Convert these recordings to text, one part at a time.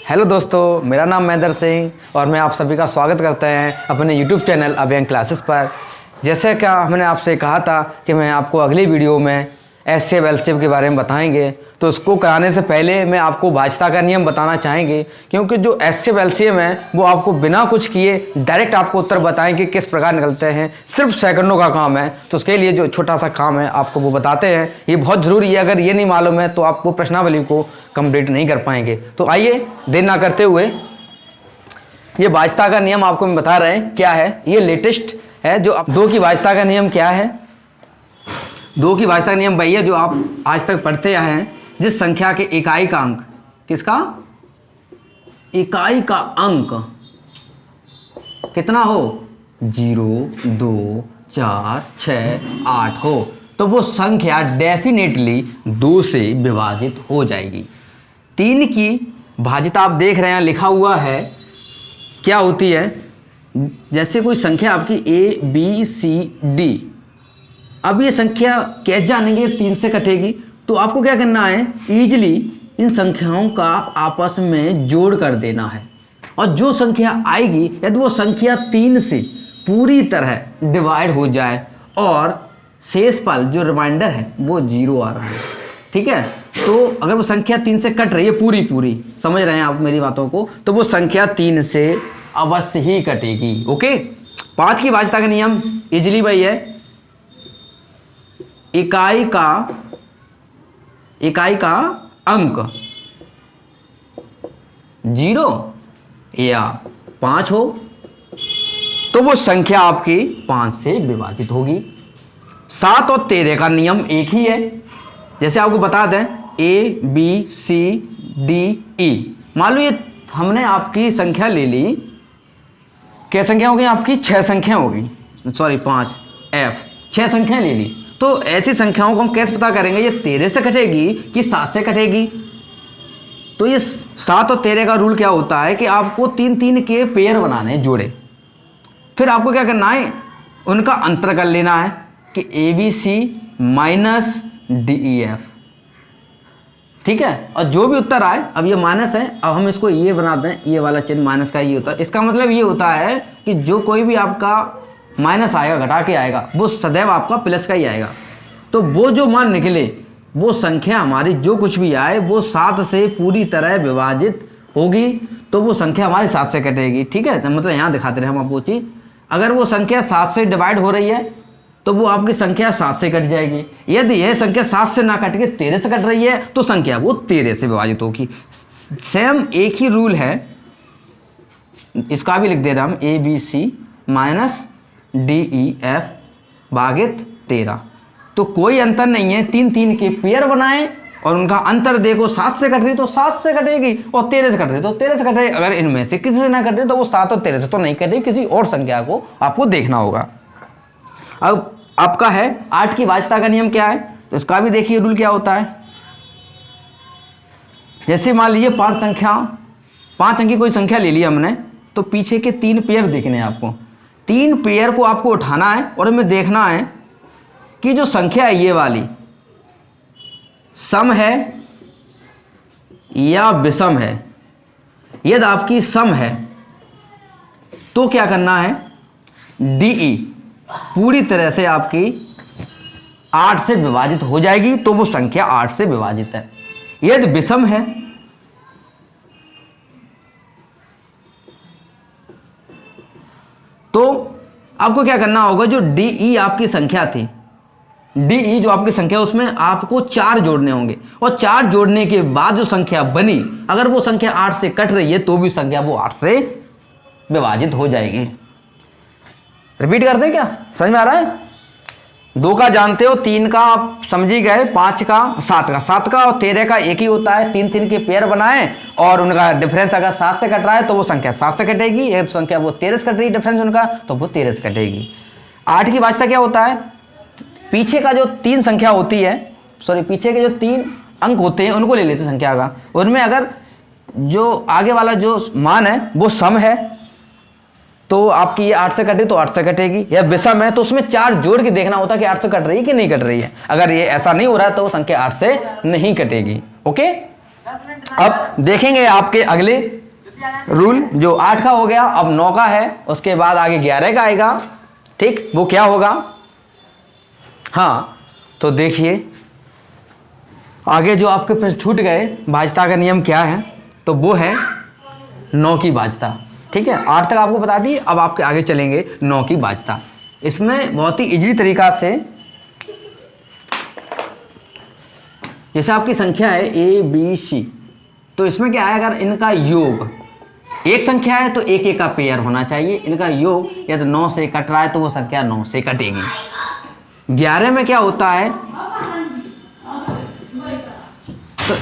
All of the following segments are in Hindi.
हेलो दोस्तों, मेरा नाम महेंद्र सिंह और मैं आप सभी का स्वागत करते हैं अपने यूट्यूब चैनल अभियंग क्लासेस पर। जैसे कि हमने आपसे कहा था कि मैं आपको अगली वीडियो में एचसीएफ एलसीएफ के बारे में बताएंगे, तो उसको कराने से पहले मैं आपको भाजता का नियम बताना चाहेंगे, क्योंकि जो एचसीएफ एलसीएम है वो आपको बिना कुछ किए डायरेक्ट आपको उत्तर बताएंगे किस प्रकार निकलते हैं। सिर्फ सेकंडों का काम है, तो उसके लिए जो छोटा सा काम है आपको वो बताते हैं। ये बहुत ज़रूरी है, अगर ये नहीं मालूम है तो आप वो प्रश्नावली को कंप्लीट नहीं कर पाएंगे। तो आइए देर ना करते हुए ये भाजता का नियम आपको मैं बता रहे हैं क्या है। ये लेटेस्ट है। जो दो की भाजता का नियम क्या है? दो की भाजता का नियम वही है जो आप आज तक पढ़ते आए हैं। जिस संख्या के इकाई का अंक, किसका इकाई का अंक कितना हो, 0, 2, 4, 6, 8 हो, तो वो संख्या डेफिनेटली 2 से विभाजित हो जाएगी। 3 की भाजिता आप देख रहे हैं लिखा हुआ है, क्या होती है? जैसे कोई संख्या आपकी A B C D, अब ये संख्या कैसे जानेंगे 3 से कटेगी? तो आपको क्या करना है, ईजिली इन संख्याओं का आपस में जोड़ कर देना है, और जो संख्या आएगी यदि वो संख्या 3 से पूरी तरह डिवाइड हो जाए और शेष पल जो रिमाइंडर है वो 0 आ रहा है, ठीक है, तो अगर वो संख्या 3 से कट रही है पूरी समझ रहे हैं आप मेरी बातों को, तो वो संख्या 3 से अवश्य ही कटेगी। ओके। 5 की भाजता का नियम इजिली वही है, इकाई का अंक 0 या 5 हो तो वो संख्या आपकी 5 से विभाजित होगी। 7 और 13 का नियम एक ही है। जैसे आपको बता दें A B C D E, मान लो ये हमने आपकी संख्या ले ली, क्या संख्या हो गई आपकी? 6 संख्या हो गई, सॉरी 5 F, 6 संख्या ले ली। तो ऐसी संख्याओं को हम कैसे पता करेंगे ये 13 से कटेगी कि 7 से कटेगी? तो ये 7 और 13 का रूल क्या होता है कि आपको 3-3 के पेयर बनाने जोड़े, फिर आपको क्या करना है, उनका अंतर कर लेना है कि ABC माइनस DEF, ठीक है। और जो भी उत्तर आए, अब ये माइनस है, अब हम इसको ये बना दें, ये वाला चिन्ह माइनस का ये होता है। इसका मतलब ये होता है कि जो कोई भी आपका माइनस आएगा, घटा के आएगा, वो सदैव आपका प्लस का ही आएगा। तो वो जो मान निकले, वो संख्या हमारी जो कुछ भी आए वो 7 से पूरी तरह विभाजित होगी, तो वो संख्या हमारी 7 से कटेगी, ठीक है। मतलब यहाँ दिखाते रहे हम आपको चीज़, अगर वो संख्या 7 से डिवाइड हो रही है तो वो आपकी संख्या 7 से कट जाएगी। यदि यह संख्या 7 से ना कट के 13 से कट रही है तो संख्या वो 13 से विभाजित होगी। सेम एक ही रूल है, इसका भी लिख दे रहे हम ABC माइनस DEF भागित 13। तो कोई अंतर नहीं है, 3-3 के पेयर बनाएं और उनका अंतर देखो, 7 से कट रही तो 7 से कटेगी और 13 से कट रही तो 13 से कटेगी। अगर इनमें से किसी से ना कट रही तो वो 7 और 13 से तो नहीं कटेगी, किसी और संख्या को आपको देखना होगा। अब आपका है 8 की भाजता का नियम क्या है, तो इसका भी देखिए रूल क्या होता है। जैसे मान लीजिए 5 अंकी कोई संख्या ले ली हमने, तो पीछे के 3 पेयर देखने हैं आपको। 3 पेयर को आपको उठाना है और हमें देखना है कि जो संख्या है ये वाली सम है या विषम है। यदि आपकी सम है तो क्या करना है, DE पूरी तरह से आपकी 8 से विभाजित हो जाएगी, तो वो संख्या 8 से विभाजित है। यदि विषम है तो आपको क्या करना होगा, जो DE आपकी संख्या थी, DE जो आपकी संख्या उसमें आपको 4 जोड़ने होंगे, और 4 जोड़ने के बाद जो संख्या बनी, अगर वो संख्या 8 से कट रही है तो भी संख्या वो 8 से विभाजित हो जाएगी। रिपीट कर दें क्या, समझ में आ रहा है? 2 का जानते हो, 3 का आप समझ ही गए, 5 का, 7 का और 13 का एक ही होता है। 3-3 के पेयर बनाएं और उनका डिफरेंस अगर 7 से कट रहा है तो वो संख्या 7 से कटेगी, एक संख्या वो 13 से कट रही है डिफरेंस उनका, तो वो 13 से कटेगी। 8 की भाजता क्या होता है, पीछे का जो 3 संख्या होती है, सॉरी पीछे के जो 3 अंक होते हैं उनको ले लेते हैं संख्या का, उनमें अगर जो आगे वाला जो मान है वो सम है तो आपकी ये 8 से कटे तो 8 से कटेगी, या विषम है तो उसमें 4 जोड़ के देखना होता है कि 8 से कट रही है कि नहीं कट रही है। अगर ये ऐसा नहीं हो रहा है तो वो संख्या 8 से नहीं कटेगी। ओके, अब देखेंगे आपके अगले रूल, जो 8 का हो गया, अब 9 का है, उसके बाद आगे 11 का आएगा। ठीक, वो क्या होगा? हाँ, तो देखिए आगे जो आपके प्रश्न छूट गए, भाजता का नियम क्या है, तो वो है 9 की भाजता। ठीक है, 8 तक आपको बता दी, अब आपके आगे चलेंगे 9 की भाजता। इसमें बहुत ही इजीली तरीका से, जैसे आपकी संख्या है A B C, तो इसमें क्या है, अगर इनका योग एक संख्या है तो एक एक का पेयर होना चाहिए। इनका योग या तो 9 से कट रहा है तो वो संख्या 9 से कटेगी। 11 में क्या होता है, तो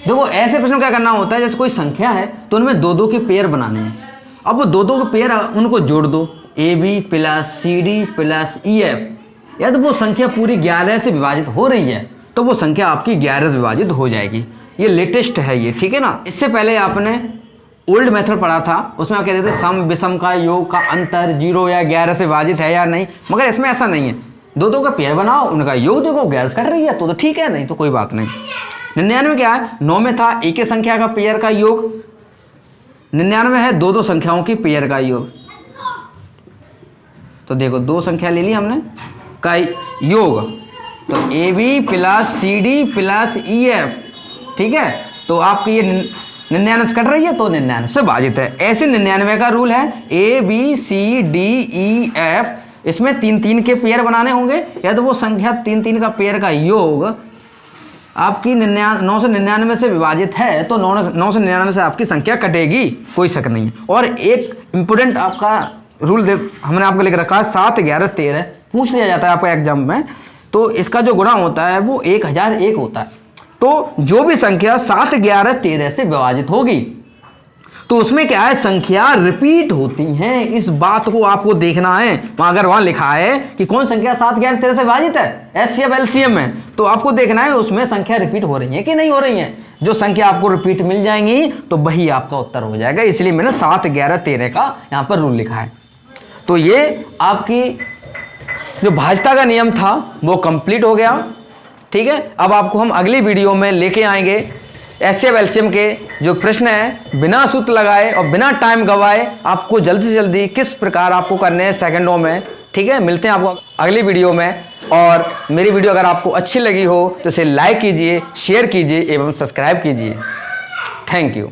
देखो ऐसे प्रश्न क्या करना होता है, जैसे कोई संख्या है तो उनमें 2-2 के पेयर बनाने हैं। अब वो 2-2 के पेयर उनको जोड़ दो, AB plus CD plus EF, या तो वो संख्या पूरी 11 से विभाजित हो रही है तो वो संख्या आपकी 11 से विभाजित हो जाएगी। ये लेटेस्ट है ये, ठीक है ना। इससे पहले आपने ओल्ड मेथड पढ़ा था, उसमें आप कहते थे सम विषम का योग का अंतर 0 या 11 से विभाजित है या नहीं, मगर इसमें ऐसा नहीं है। 2-2 का पेयर बनाओ, उनका योग देखो 11 से कट रही है तो ठीक है, नहीं तो कोई बात नहीं। 99 क्या है, 9 में था एक ही संख्या का पेयर का योग, 99 है 2-2 संख्याओं की पेयर का योग। तो देखो 2 संख्या ले ली हमने का योग, तो AB plus CD plus EF, ठीक है, तो आपकी ये 99 से कट रही है तो 99 से भाजित है। ऐसे 99 का रूल है, ABCDEF, इसमें 3-3 के पेयर बनाने होंगे, या तो वो संख्या 3-3 का पेयर का योग आपकी 9 से 99 से विभाजित है तो 9 से 99 से आपकी संख्या कटेगी, कोई शक नहीं है। और एक इंपोर्टेंट आपका रूल हमने आपको लिख रखा है, 7, 11, 13 पूछ लिया जाता है आपका एग्जाम में, तो इसका जो गुणा होता है वो 1001 होता है। तो जो भी संख्या 7, 11, 13 से विभाजित होगी तो उसमें क्या है, संख्या रिपीट होती हैं। इस बात को आपको देखना है। अगर वहां लिखा है कि कौन संख्या 7, 11, 13 से विभाजित है, एचसीएफ एलसीएम में, तो आपको देखना है उसमें संख्या रिपीट हो रही है कि नहीं हो रही है। जो संख्या आपको रिपीट मिल जाएंगी तो वही आपका उत्तर हो जाएगा। इसलिए मैंने 7, 11, 13 का यहां पर रूल लिखा है। तो ये आपकी जो भाजता का नियम था वो कंप्लीट हो गया। ठीक है, अब आपको हम अगली वीडियो में लेके आएंगे एचसीएफ एलसीएम के जो प्रश्न है, बिना सूत्र लगाए और बिना टाइम गवाए आपको जल्दी से जल्दी किस प्रकार आपको करने हैं सेकंडों में। ठीक है, मिलते हैं आपको अगली वीडियो में। और मेरी वीडियो अगर आपको अच्छी लगी हो तो इसे लाइक कीजिए, शेयर कीजिए एवं सब्सक्राइब कीजिए। Thank you.